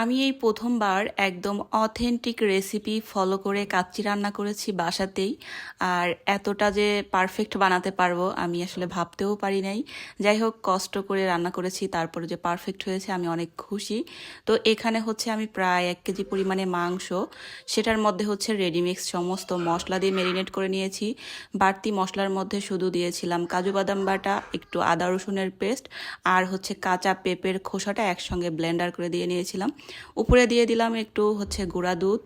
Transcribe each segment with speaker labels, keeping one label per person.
Speaker 1: আমি এই প্রথমবার একদম অথেন্টিক রেসিপি ফলো করে কাচ্চি রান্না করেছি বাসাতেই। আর এতটা যে পারফেক্ট বানাতে পারবো আমি আসলে ভাবতেও পারি নাই। যাই হোক, কষ্ট করে রান্না করেছি, তারপরে যে পারফেক্ট হয়েছে আমি অনেক খুশি। তো এখানে হচ্ছে আমি প্রায় 1 কেজি পরিমাণে মাংস, সেটার মধ্যে হচ্ছে রেডিমিক্স সমস্ত মশলা দিয়ে ম্যারিনেট করে নিয়েছি। বাড়তি মশলার মধ্যে শুধু দিয়েছিলাম কাজু বাদাম বাটা, একটু আদা রসুনের পেস্ট, আর হচ্ছে কাঁচা পেঁপের খোসাটা একসঙ্গে ব্লেন্ডার করে দিয়ে নিয়েছিলাম। উপরে দিয়ে দিলাম একটু হচ্ছে গুঁড়া দুধ,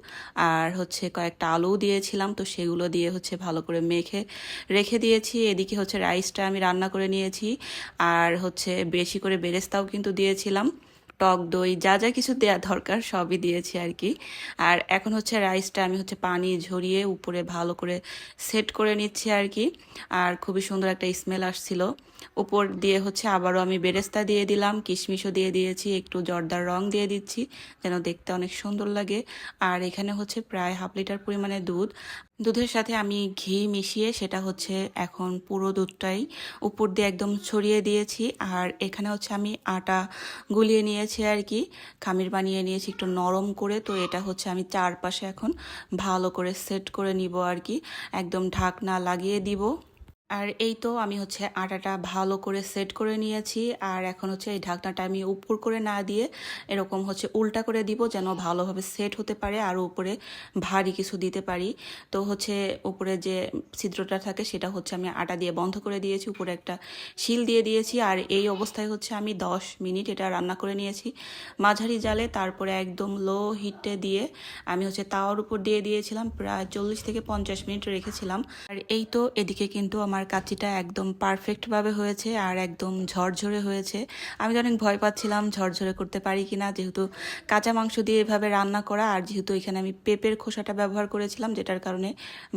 Speaker 1: আর হচ্ছে কয়েকটা আলু দিয়েছিলাম। তো সেগুলো দিয়ে হচ্ছে ভালো করে মেখে রেখে দিয়েছি। এদিকে হচ্ছে রাইসটা আমি রান্না করে নিয়েছি, আর হচ্ছে বেশি করে বেরেস্তাও কিন্তু দিয়েছিলাম। টক দই যা যা কিছু দেওয়া দরকার সবই দিয়েছি আর কি। আর এখন হচ্ছে রাইসটা আমি হচ্ছে পানি ঝরিয়ে উপরে ভালো করে সেট করে নিচ্ছি আর কি। আর খুবই সুন্দর একটা স্মেল আসছিল। উপর দিয়ে হচ্ছে আবারও আমি বেরেস্তা দিয়ে দিলাম, কিশমিশও দিয়ে দিয়েছি, একটু জর্দার রং দিয়ে দিচ্ছি যেন দেখতে অনেক সুন্দর লাগে। আর এখানে হচ্ছে প্রায় 1/2 লিটার পরিমাণে দুধ, দুধের সাথে আমি ঘি মিশিয়ে সেটা হচ্ছে এখন পুরো দুধটাই উপর দিয়ে একদম ছড়িয়ে দিয়েছি। আর এখানে হচ্ছে আমি আটা গুলিয়ে নিয়েছি আর কি, খামির বানিয়ে নিয়েছি একটু নরম করে। তো এটা হচ্ছে আমি চারপাশে এখন ভালো করে সেট করে নিব আর কি, একদম ঢাকনা লাগিয়ে দিব। আর এই তো আমি হচ্ছে আটাটা ভালো করে সেট করে নিয়েছি। আর এখন হচ্ছে এই ঢাকনাটা আমি উপর করে না দিয়ে এরকম হচ্ছে উল্টা করে দিব যেন ভালোভাবে সেট হতে পারে আর উপরে ভারী কিছু দিতে পারি। তো হচ্ছে উপরে যে ছিদ্রটা থাকে সেটা হচ্ছে আমি আটা দিয়ে বন্ধ করে দিয়েছি, উপরে একটা শিল দিয়ে দিয়েছি। আর এই অবস্থায় হচ্ছে আমি 10 মিনিট এটা রান্না করে নিয়েছি মাঝারি জালে। তারপরে একদম লো হিটে দিয়ে আমি হচ্ছে তাওয়ার উপর দিয়ে দিয়েছিলাম, প্রায় 40 থেকে 50 মিনিট রেখেছিলাম। আর এই তো এদিকে কিন্তু আমার কাচ্চিটা একদম পারফেক্টভাবে হয়েছে আর একদম ঝরঝরে হয়েছে। আমি তো অনেক ভয় পাচ্ছিলাম ঝরঝরে করতে পারি কিনা, যেহেতু কাঁচা মাংস দিয়ে এভাবে রান্না করা, আর যেহেতু এখানে আমি পেঁপের খোসাটা ব্যবহার করেছিলাম যেটার কারণে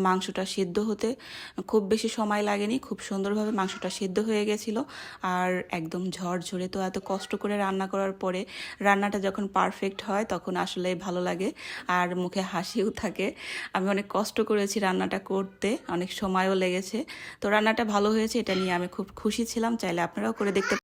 Speaker 1: মাংসটা সিদ্ধ হতে খুব বেশি সময় লাগেনি, খুব সুন্দরভাবে মাংসটা সিদ্ধ হয়ে গেছিলো। আর একদম ঝরঝরে। তো এত কষ্ট করে রান্না করার পরে রান্নাটা যখন পারফেক্ট হয় তখন আসলে ভালো লাগে আর মুখে হাসিও থাকে। আমি অনেক কষ্ট করেছি রান্নাটা করতে, অনেক সময়ও লেগেছে। তো রান্নাটা ভালো হয়েছে এটা নিয়ে আমি খুব খুশি ছিলাম। চাইলে আপনারাও করে দেখতে